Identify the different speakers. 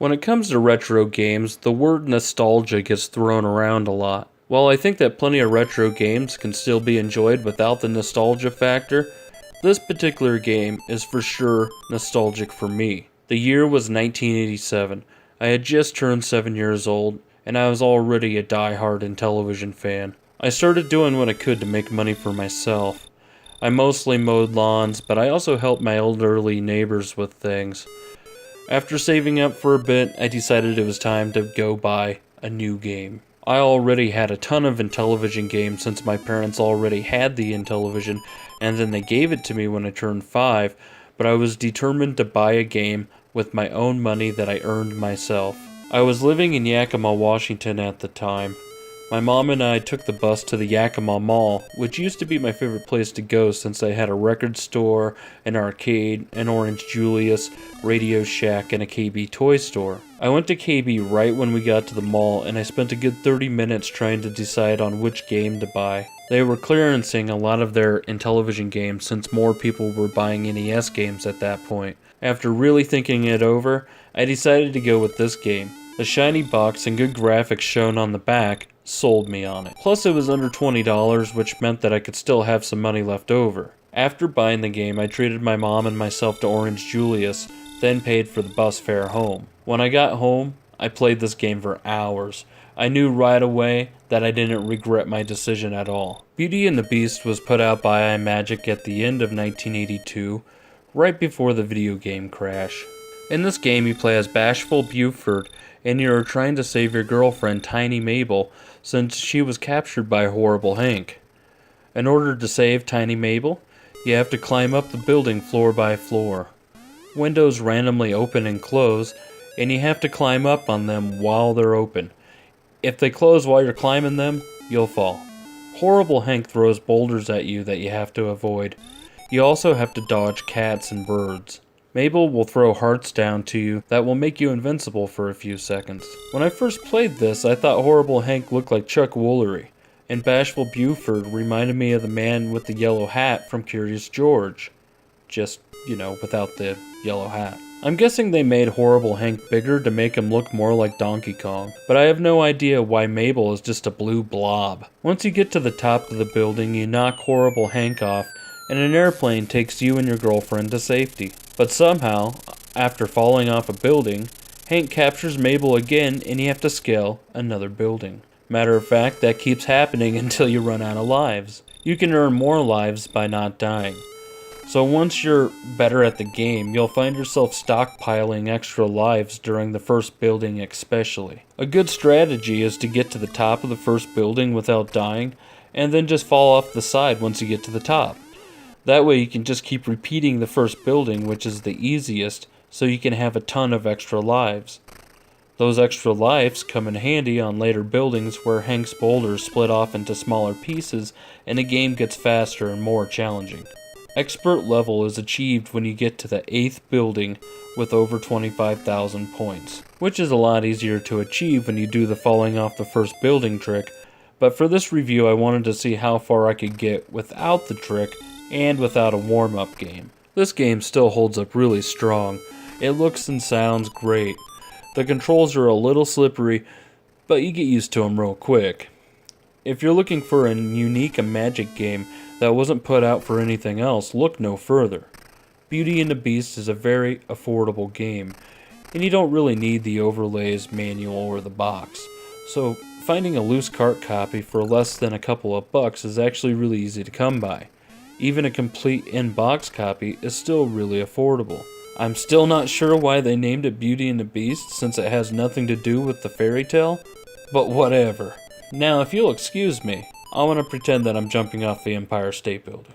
Speaker 1: When it comes to retro games, the word nostalgia gets thrown around a lot. While I think that plenty of retro games can still be enjoyed without the nostalgia factor, this particular game is for sure nostalgic for me. The year was 1987. I had just turned 7 years old, and I was already a die-hard Intellivision fan. I started doing what I could to make money for myself. I mostly mowed lawns, but I also helped my elderly neighbors with things. After saving up for a bit, I decided it was time to go buy a new game. I already had a ton of Intellivision games since my parents already had the Intellivision, and then they gave it to me when I turned 5, but I was determined to buy a game with my own money that I earned myself. I was living in Yakima, Washington at the time. My mom and I took the bus to the Yakima Mall, which used to be my favorite place to go since they had a record store, an arcade, an Orange Julius, Radio Shack, and a KB toy store. I went to KB right when we got to the mall, and I spent a good 30 minutes trying to decide on which game to buy. They were clearancing a lot of their Intellivision games since more people were buying NES games at that point. After really thinking it over, I decided to go with this game. The shiny box and good graphics shown on the back sold me on it. Plus it was under $20, which meant that I could still have some money left over. After buying the game, I treated my mom and myself to Orange Julius, then paid for the bus fare home. When I got home, I played this game for hours. I knew right away that I didn't regret my decision at all. Beauty and the Beast was put out by iMagic at the end of 1982, right before the video game crash. In this game, you play as Bashful Buford, and you're trying to save your girlfriend, Tiny Mabel, since she was captured by Horrible Hank. In order to save Tiny Mabel, you have to climb up the building floor by floor. Windows randomly open and close, and you have to climb up on them while they're open. If they close while you're climbing them, you'll fall. Horrible Hank throws boulders at you that you have to avoid. You also have to dodge cats and birds. Mabel will throw hearts down to you that will make you invincible for a few seconds. When I first played this, I thought Horrible Hank looked like Chuck Woolery, and Bashful Buford reminded me of the man with the yellow hat from Curious George. Just, without the yellow hat. I'm guessing they made Horrible Hank bigger to make him look more like Donkey Kong, but I have no idea why Mabel is just a blue blob. Once you get to the top of the building, you knock Horrible Hank off, and an airplane takes you and your girlfriend to safety. But somehow, after falling off a building, Hank captures Mabel again and you have to scale another building. Matter of fact, that keeps happening until you run out of lives. You can earn more lives by not dying. So once you're better at the game, you'll find yourself stockpiling extra lives during the first building especially. A good strategy is to get to the top of the first building without dying, and then just fall off the side once you get to the top. That way you can just keep repeating the first building, which is the easiest, so you can have a ton of extra lives. Those extra lives come in handy on later buildings where Hank's boulders split off into smaller pieces and the game gets faster and more challenging. Expert level is achieved when you get to the 8th building with over 25,000 points, which is a lot easier to achieve when you do the falling off the first building trick, but for this review I wanted to see how far I could get without the trick and without a warm-up game. This game still holds up really strong. It looks and sounds great. The controls are a little slippery, but you get used to them real quick. If you're looking for a unique Magic game that wasn't put out for anything else, look no further. Beauty and the Beast is a very affordable game, and you don't really need the overlays, manual, or the box. So finding a loose cart copy for less than a couple of bucks is actually really easy to come by. Even a complete in-box copy is still really affordable. I'm still not sure why they named it Beauty and the Beast since it has nothing to do with the fairy tale, but whatever. Now if you'll excuse me, I want to pretend that I'm jumping off the Empire State Building.